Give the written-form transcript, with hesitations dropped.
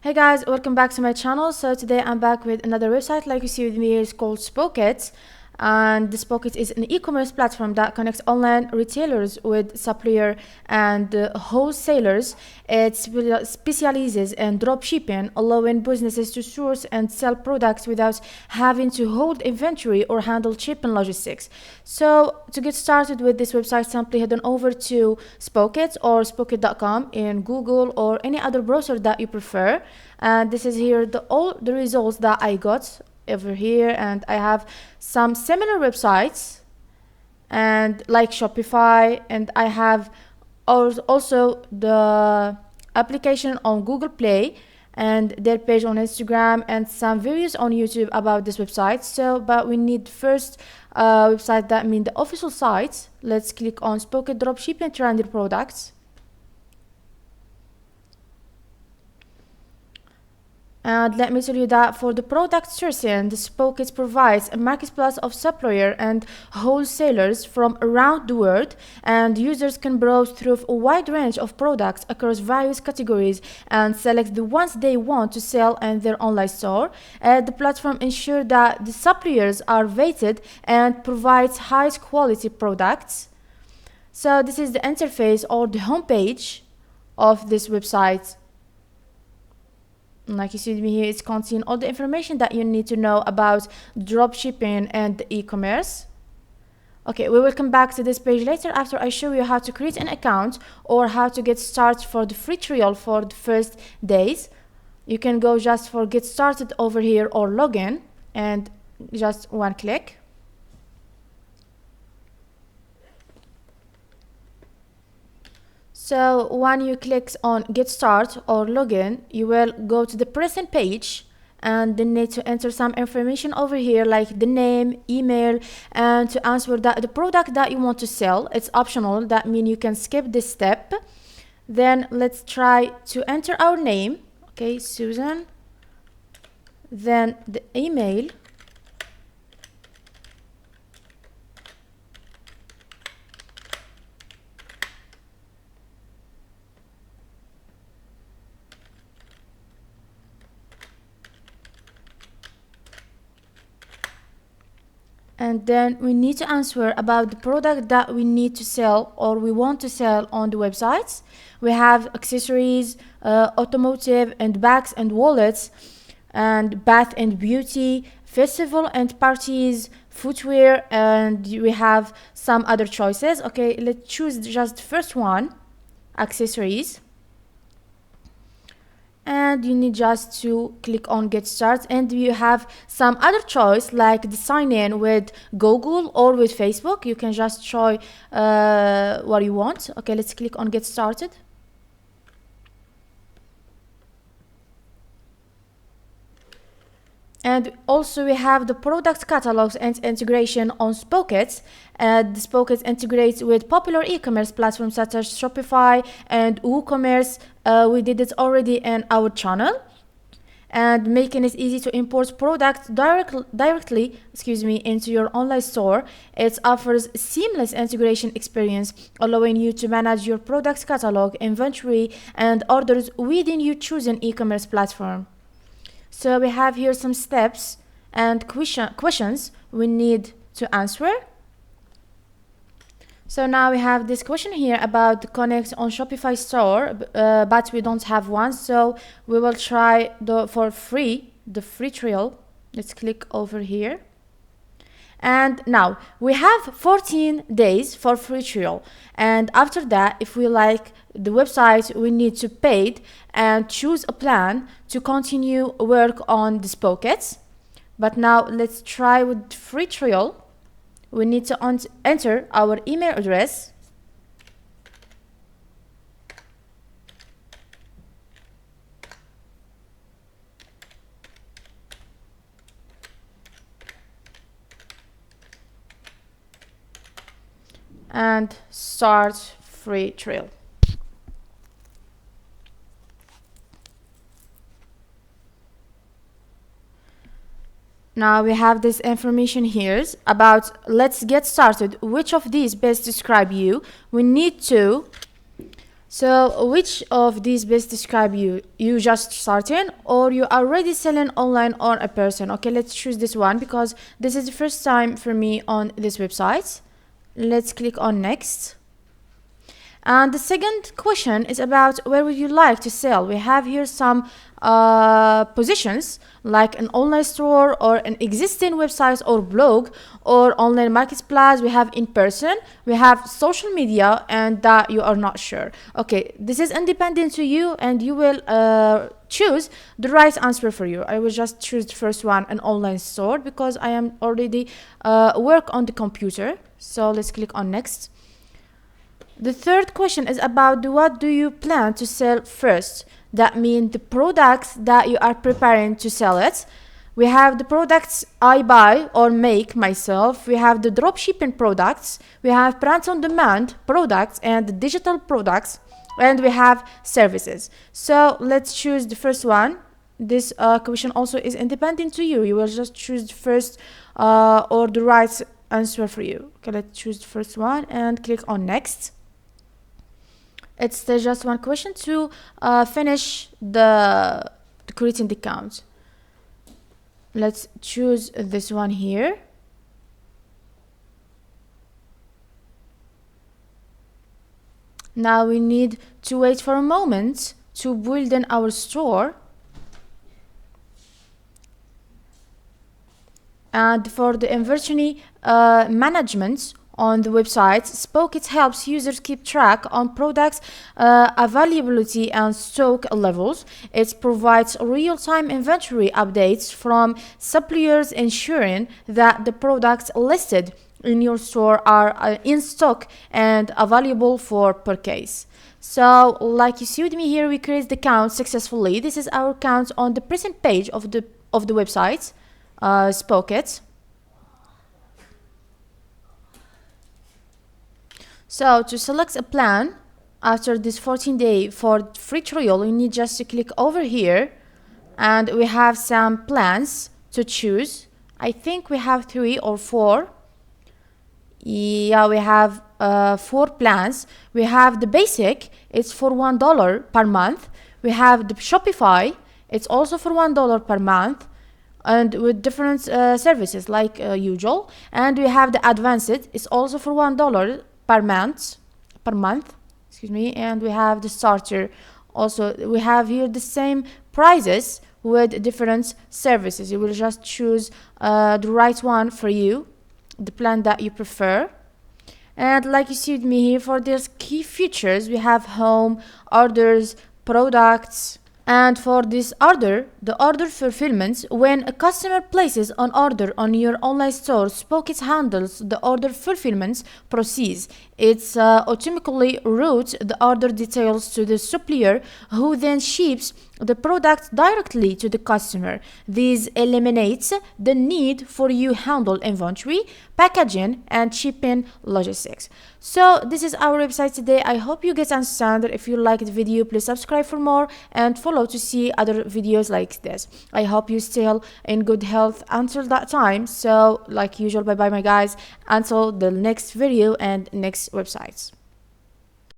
Hey guys, welcome back to my channel. So today I'm back with another website. Like you see with me here, is called Spocket, and this Spocket is an e-commerce platform that connects online retailers with supplier and wholesalers. It specializes in dropshipping, allowing businesses to source and sell products without having to hold inventory or handle shipping logistics. So to get started with this website, simply head on over to Spocket or spocket.com in Google or any other browser that you prefer. And this is here all the results that I got over here, and I have some similar websites and like Shopify, and I have also the application on Google Play and their page on Instagram and some videos on YouTube about this website. So but we need first website, that means the official site. Let's click on Spocket Dropshipping Trended Products. And let me tell you that for the product sourcing, the Spocket provides a marketplace of supplier and wholesalers from around the world, and users can browse through a wide range of products across various categories and select the ones they want to sell in their online store. The platform ensures that the suppliers are vetted and provides high quality products. So this is the interface or the homepage of this website. Like you see me here, it's contain all the information that you need to know about dropshipping and e-commerce. Okay, we will come back to this page later after I show you how to create an account or how to get started for the free trial for the first days. You can go just for get started over here or login, and just one click. So when you click on get start or login, you will go to the present page and then need to enter some information over here like the name, email, and to answer that the product that you want to sell. It's optional, that means you can skip this step. Then let's try to enter our name. Okay, Susan. Then the email. And then we need to answer about the product that we need to sell or we want to sell on the websites. We have accessories, automotive, and bags and wallets, and bath and beauty, festival and parties, footwear, and we have some other choices. Okay, let's choose just the first one, accessories. And you need just to click on get started, and you have some other choice like the sign in with Google or with Facebook. You can just try what you want. Okay, let's click on get started. And also we have the product catalogs and integration on Spocket. The Spocket integrates with popular e-commerce platforms such as Shopify and WooCommerce. We did it already in our channel, and making it easy to import products directly into your online store. It offers a seamless integration experience, allowing you to manage your product catalog, inventory, and orders within your chosen e-commerce platform. So we have here some steps and questions we need to answer. So now we have this question here about the connect on Shopify store, but we don't have one, so we will try the free trial. Let's click over here. And now we have 14 days for free trial, and after that, if we like the website, we need to pay and choose a plan to continue work on the Spockets. But now let's try with free trial. We need to enter our email address. And start free trial. Now we have this information here about let's get started. Which of these best describe you? We need to So which of these best describe you? You just starting, or you are already selling online or a person? Okay, let's choose this one because this is the first time for me on this website. Let's click on next. And the second question is about where would you like to sell. We have here some positions like an online store or an existing website or blog or online marketplace. We have in person, we have social media, and that you are not sure. Okay, this is independent to you, and you will choose the right answer for you. I will just choose the first one, an online store, because I am already work on the computer. So let's click on next. The third question is about what do you plan to sell first? That means the products that you are preparing to sell it. We have the products I buy or make myself. We have the dropshipping products. We have print on demand products and the digital products. And we have services. So let's choose the first one. This question also is independent to you. You will just choose the first or the right answer for you. Okay, let's choose the first one and click on next. It's just one question to finish the creating the account. Let's choose this one here. Now we need to wait for a moment to build in our store. And for the inventory management on the website, Spocket helps users keep track on products availability and stock levels. It provides real-time inventory updates from suppliers, ensuring that the products listed in your store are in stock and available for purchase. So like you see with me here, we create the account successfully. This is our account on the present page of the website, Spocket. So to select a plan after this 14-day for free trial, you need just to click over here, and we have some plans to choose. I think we have 3 or 4. Yeah, we have 4 plans. We have the basic, it's for $1 per month. We have the Shopify, it's also for $1 per month, and with different services like usual. And we have the advanced, it's also for $1 per month, excuse me. And we have the starter. Also we have here the same prices with different services. You will just choose the right one for you, the plan that you prefer. And like you see with me here, for these key features, we have home, orders, products. And for this order, the order fulfillment, when a customer places an order on your online store, Spocket handles the order fulfillment process. It automatically routes the order details to the supplier, who then ships the product directly to the customer. This eliminates the need for you handle inventory, packaging, and shipping logistics. So this is our website today. I hope you guys understand. If you liked the video, please subscribe for more and follow to see other videos like this. I hope you still in good health until that time. So like usual, bye bye my guys, until the next video and next websites.